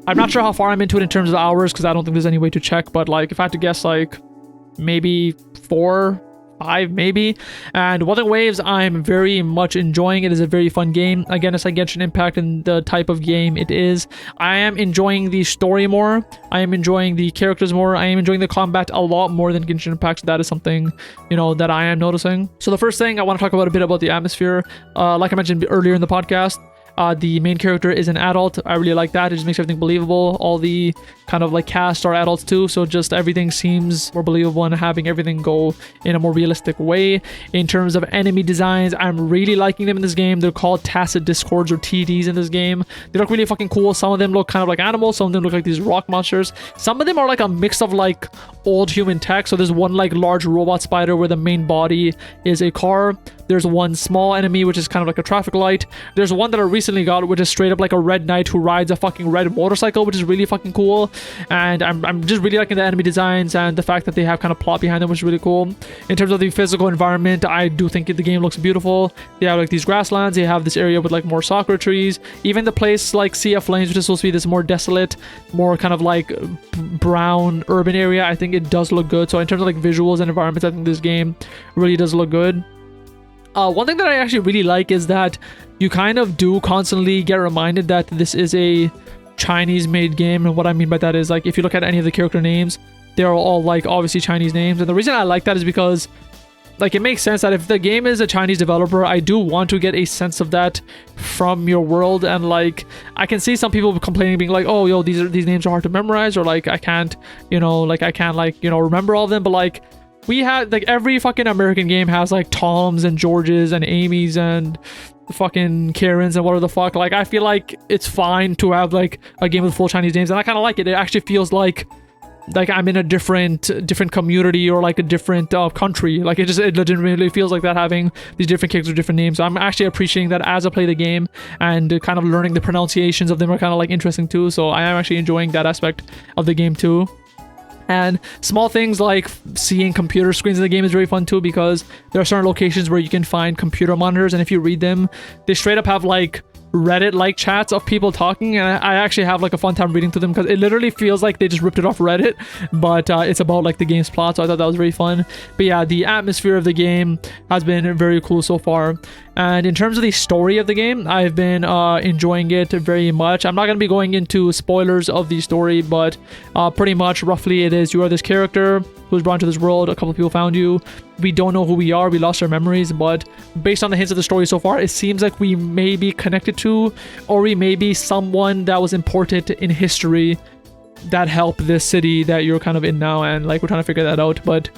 I'm not sure how far I'm into it in terms of hours because I don't think there's any way to check, but like if I had to guess, like maybe 4, 5 maybe. And Wuthering Waves, I'm very much enjoying. It is a very fun game. Again, it's like Genshin Impact and the type of game it is. I am enjoying the story more. I am enjoying the characters more. I am enjoying the combat a lot more than Genshin Impact. So that is something, you know, that I am noticing. So the first thing I want to talk about a bit about the atmosphere. Like I mentioned earlier in the podcast, the main character is an adult. I really like that. It just makes everything believable. All the kind of like cast are adults too, so just everything seems more believable and having everything go in a more realistic way. In terms of enemy designs, I'm really liking them in this game. They're called Tacit Discords or TDs in this game. They look really fucking cool. Some of them look kind of like animals. Some of them look like these rock monsters. Some of them are like a mix of like old human tech. So there's one like large robot spider where the main body is a car. There's one small enemy, which is kind of like a traffic light. There's one that I recently got, which is straight up like a red knight who rides a fucking red motorcycle, which is really fucking cool. And I'm just really liking the enemy designs and the fact that they have kind of plot behind them, which is really cool. In terms of the physical environment, I do think the game looks beautiful. They have like these grasslands. They have this area with like more sakura trees. Even the place like Sea of Flames, which is supposed to be this more desolate, more kind of like brown urban area, I think it does look good. So in terms of like visuals and environments, I think this game really does look good. One thing that I actually really like is that you kind of do constantly get reminded that this is a Chinese made game. And what I mean by that is like if you look at any of the character names, they're all like obviously Chinese names. And the reason I like that is because like it makes sense that if the game is a Chinese developer, I do want to get a sense of that from your world. And like I can see some people complaining, being like, oh yo, these names are hard to memorize, or like I can't remember all of them. But like we had like every fucking American game has like Toms and Georges and Amy's and fucking Karens and whatever the fuck. Like I feel like it's fine to have like a game with full Chinese names, and I kind of like it. It actually feels like I'm in a different community or like a different country. Like it legitimately feels like that, having these different characters with different names. So I'm actually appreciating that as I play the game, and kind of learning the pronunciations of them are kind of like interesting too. So I am actually enjoying that aspect of the game too. And small things like seeing computer screens in the game is very fun too, because there are certain locations where you can find computer monitors, and if you read them, they straight up have like Reddit-like chats of people talking, and I actually have like a fun time reading through them because it literally feels like they just ripped it off Reddit, but it's about like the game's plot, so I thought that was very fun. But yeah, the atmosphere of the game has been very cool so far. And in terms of the story of the game, I've been enjoying it very much. I'm not going to be going into spoilers of the story, but pretty much roughly it is you are this character who's brought into this world. A couple of people found you. We don't know who we are. We lost our memories, but based on the hints of the story so far, it seems like we may be connected to, or we may be someone that was important in history that helped this city that you're kind of in now, and like we're trying to figure that out. But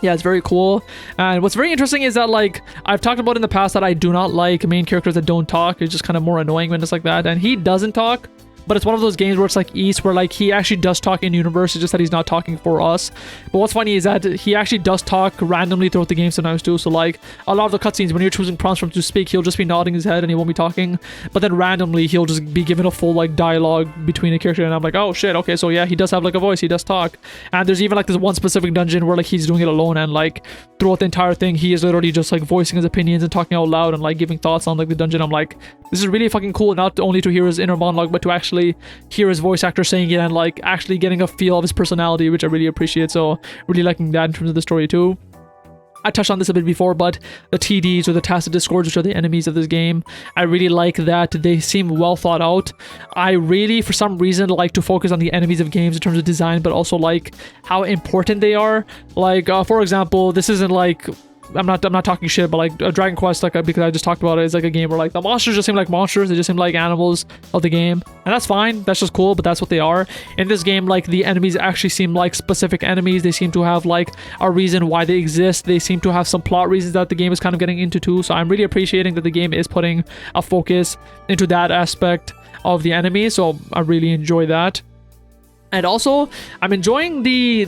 yeah, it's very cool. And what's very interesting is that like I've talked about in the past that I do not like main characters that don't talk. It's just kind of more annoying when it's like that, and he doesn't talk. But it's one of those games where it's like East, where like he actually does talk in universe. It's just that he's not talking for us. But what's funny is that he actually does talk randomly throughout the game sometimes too. So like a lot of the cutscenes, when you're choosing prompts for him to speak, he'll just be nodding his head and he won't be talking. But then randomly he'll just be given a full like dialogue between a character, and I'm like, oh shit, okay, so yeah, he does have like a voice, he does talk. And there's even like this one specific dungeon where like he's doing it alone, and like throughout the entire thing he is literally just like voicing his opinions and talking out loud and like giving thoughts on like the dungeon. I'm like, this is really fucking cool, not only to hear his inner monologue, but to actually hear his voice actor saying it and like actually getting a feel of his personality, which I really appreciate. So really liking that in terms of the story too. I touched on this a bit before, but the TDs, or the Tacit Discords, which are the enemies of this game, I really like that they seem well thought out. I really, for some reason, like to focus on the enemies of games in terms of design, but also like how important they are. Like for example, this isn't like, I'm not talking shit, but like Dragon Quest, like because I just talked about it, is like a game where like the monsters just seem like monsters. They just seem like animals of the game, and that's fine. That's just cool, but that's what they are. In this game, like the enemies actually seem like specific enemies. They seem to have like a reason why they exist. They seem to have some plot reasons that the game is kind of getting into too. So I'm really appreciating that the game is putting a focus into that aspect of the enemies. So I really enjoy that. And also, I'm enjoying the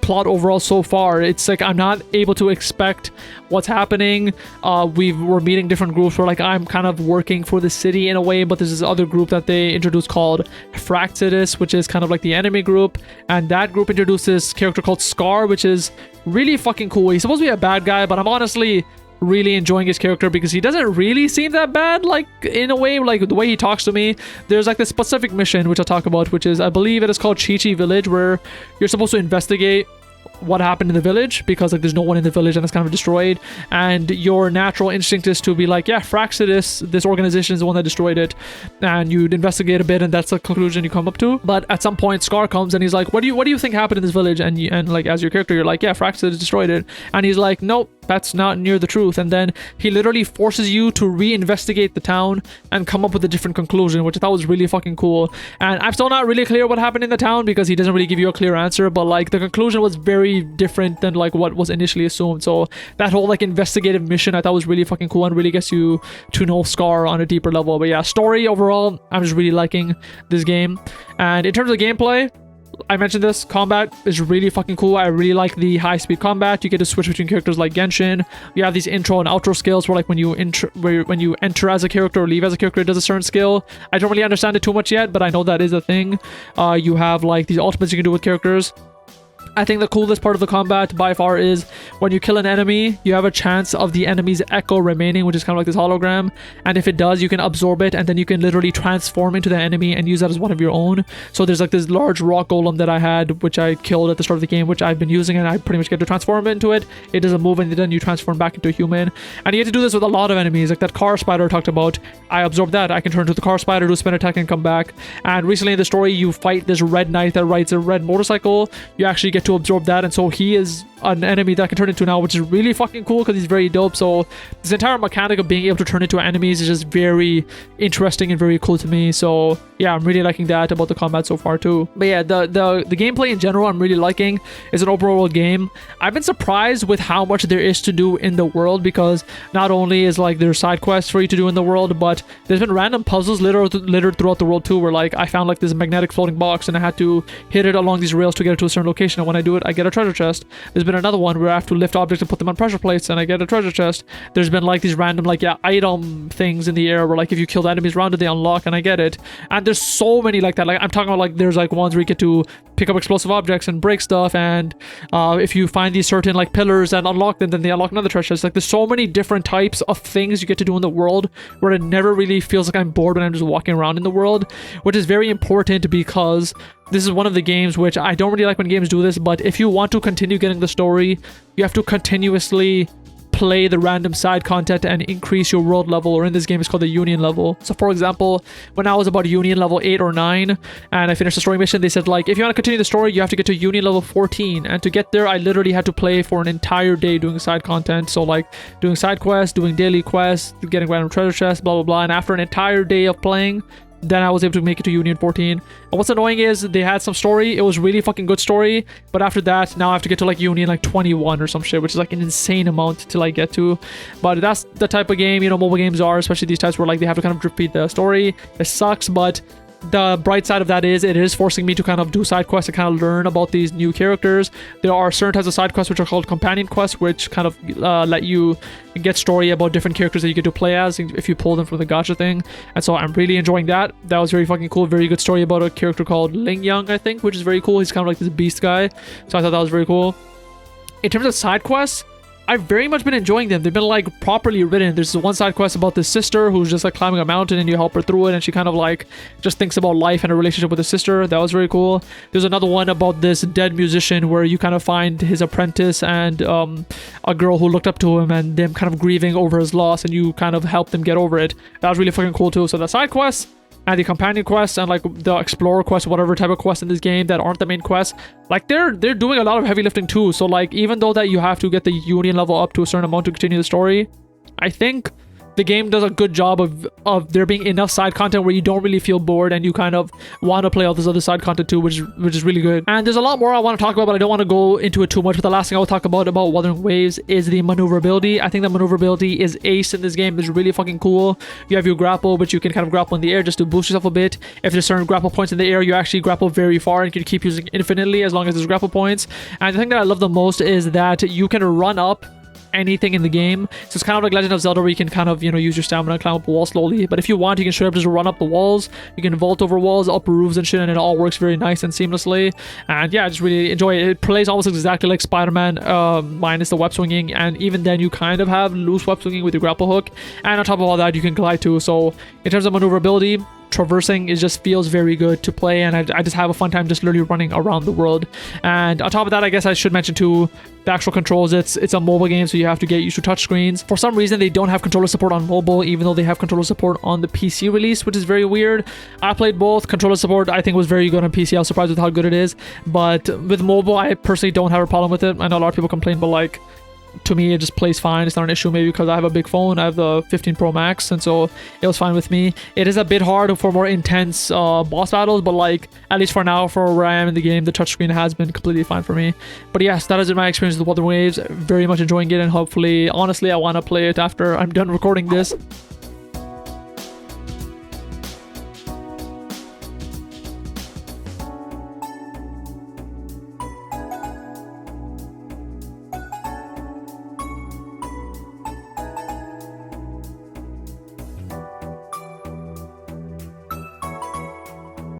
plot overall so far. It's like I'm not able to expect what's happening. We're meeting different groups where like I'm kind of working for the city in a way, but there's this other group that they introduced called Fractidus, which is kind of like the enemy group. And that group introduces this character called Scar, which is really fucking cool. He's supposed to be a bad guy, but I'm honestly really enjoying his character because he doesn't really seem that bad, like in a way, like the way he talks to me. There's like this specific mission which I'll talk about, which is, I believe it is called Chi Village, where you're supposed to investigate what happened in the village because like there's no one in the village and it's kind of destroyed, and your natural instinct is to be like, yeah, Fraxidus, this organization is the one that destroyed it, and you'd investigate a bit and that's the conclusion you come up to. But at some point Scar comes and he's like, what do you think happened in this village? And like as your character you're like, yeah, Fraxidus destroyed it, and he's like, nope, that's not near the truth. And then he literally forces you to reinvestigate the town and come up with a different conclusion, which I thought was really fucking cool. And I'm still not really clear what happened in the town because he doesn't really give you a clear answer, but like the conclusion was very different than like what was initially assumed. So that whole like investigative mission I thought was really fucking cool and really gets you to know Scar on a deeper level. But yeah, story overall, I'm just really liking this game. And in terms of gameplay, I mentioned this, combat is really fucking cool. I really like the high-speed combat. You get to switch between characters like Genshin. You have these intro and outro skills where like when you enter as a character or leave as a character, it does a certain skill. I don't really understand it too much yet, but I know that is a thing. You have like these ultimates you can do with characters. I think the coolest part of the combat by far is when you kill an enemy, you have a chance of the enemy's echo remaining, which is kind of like this hologram. And if it does, you can absorb it and then you can literally transform into the enemy and use that as one of your own. So there's like this large rock golem that I had, which I killed at the start of the game, which I've been using, and I pretty much get to transform into it. It doesn't move and then you transform back into a human. And you get to do this with a lot of enemies, like that car spider I talked about. I absorb that. I can turn to the car spider, do a spin attack and come back. And recently in the story, you fight this red knight that rides a red motorcycle. You actually get to absorb that, and so he is an enemy that I can turn into now, which is really fucking cool because he's very dope. So this entire mechanic of being able to turn into enemies is just very interesting and very cool to me. So yeah, I'm really liking that about the combat so far too. But yeah, the gameplay in general I'm really liking. It's an open world game. I've been surprised with how much there is to do in the world, because not only is like there's side quests for you to do in the world, but there's been random puzzles littered throughout the world too, where like I found like this magnetic floating box and I had to hit it along these rails to get it to a certain location, and when I do it I get a treasure chest. There's been another one where I have to lift objects and put them on pressure plates and I get a treasure chest. There's been like these random like item things in the air where like if you kill the enemies around it they unlock and I get it. And there's so many like that. Like I'm talking about like there's like ones where you get to pick up explosive objects and break stuff, and if you find these certain like pillars and unlock them, then they unlock another treasure chest. Like there's so many different types of things you get to do in the world where it never really feels like I'm bored when I'm just walking around in the world, which is very important because this is one of the games which I don't really like when games do this, but if you want to continue getting the story, you have to continuously play the random side content and increase your world level, or in this game it's called the Union level. So for example, when I was about Union level 8 or 9 and I finished the story mission, they said like if you want to continue the story you have to get to Union level 14, and to get there I literally had to play for an entire day doing side content. So like doing side quests, doing daily quests, getting random treasure chests, blah blah blah, and after an entire day of playing, then I was able to make it to Union 14. And what's annoying is they had some story. It was really fucking good story. But after that, now I have to get to like Union like 21 or some shit, which is like an insane amount to like get to. But that's the type of game, you know, mobile games are, especially these types where like they have to kind of repeat the story. It sucks, but the bright side of that is it is forcing me to kind of do side quests and kind of learn about these new characters. There are certain types of side quests which are called companion quests, which kind of let you get story about different characters that you get to play as if you pull them from the gacha thing. And so I'm really enjoying that. That was very fucking cool. Very good story about a character called Ling Yang, I think, which is very cool. He's kind of like this beast guy, so I thought that was very cool. In terms of side quests, I've very much been enjoying them. They've been like properly written. There's one side quest about this sister who's just like climbing a mountain and you help her through it, and she kind of like just thinks about life and a relationship with her sister. That was very cool. There's another one about this dead musician where you kind of find his apprentice and a girl who looked up to him and them kind of grieving over his loss, and you kind of help them get over it. That was really fucking cool too. So the side quests and the companion quests and like the explorer quests, whatever type of quests in this game that aren't the main quests, like they're doing a lot of heavy lifting too. So like even though that you have to get the Union level up to a certain amount to continue the story, I think the game does a good job of there being enough side content where you don't really feel bored and you kind of want to play all this other side content too, which is really good. And there's a lot more I want to talk about, but I don't want to go into it too much. But the last thing I will talk about Wuthering Waves is the maneuverability. I think the maneuverability is ace in this game. It's really fucking cool. You have your grapple, but you can kind of grapple in the air just to boost yourself a bit. If there's certain grapple points in the air, you actually grapple very far and can keep using infinitely as long as there's grapple points. And the thing that I love the most is that you can run up anything in the game. So it's kind of like Legend of Zelda, where you can kind of, use your stamina and climb up a wall slowly. But if you want, you can straight up just run up the walls. You can vault over walls, up roofs and shit, and it all works very nice and seamlessly. And yeah, I just really enjoy it. It plays almost exactly like Spider-Man, minus the web swinging, and even then you kind of have loose web swinging with your grapple hook. And on top of all that, you can glide too. So in terms of maneuverability, traversing, it just feels very good to play, and I just have a fun time just literally running around the world. And on top of that, I guess I should mention too, the actual controls. It's a mobile game, so you have to get used to touch screens. For some reason, they don't have controller support on mobile, even though they have controller support on the PC release, which is very weird. I played both. Controller support I think was very good on PC. I was surprised with how good it is, but with mobile, I personally don't have a problem with it. I know a lot of people complain, but like, to me, it just plays fine. It's not an issue, maybe because I have a big phone. I have the 15 Pro Max, and so it was fine with me. It is a bit hard for more intense boss battles, but like, at least for now, for where I am in the game, the touchscreen has been completely fine for me. But yes, that is my experience with Wuthering Waves. Very much enjoying it, and hopefully, honestly, I want to play it after I'm done recording this.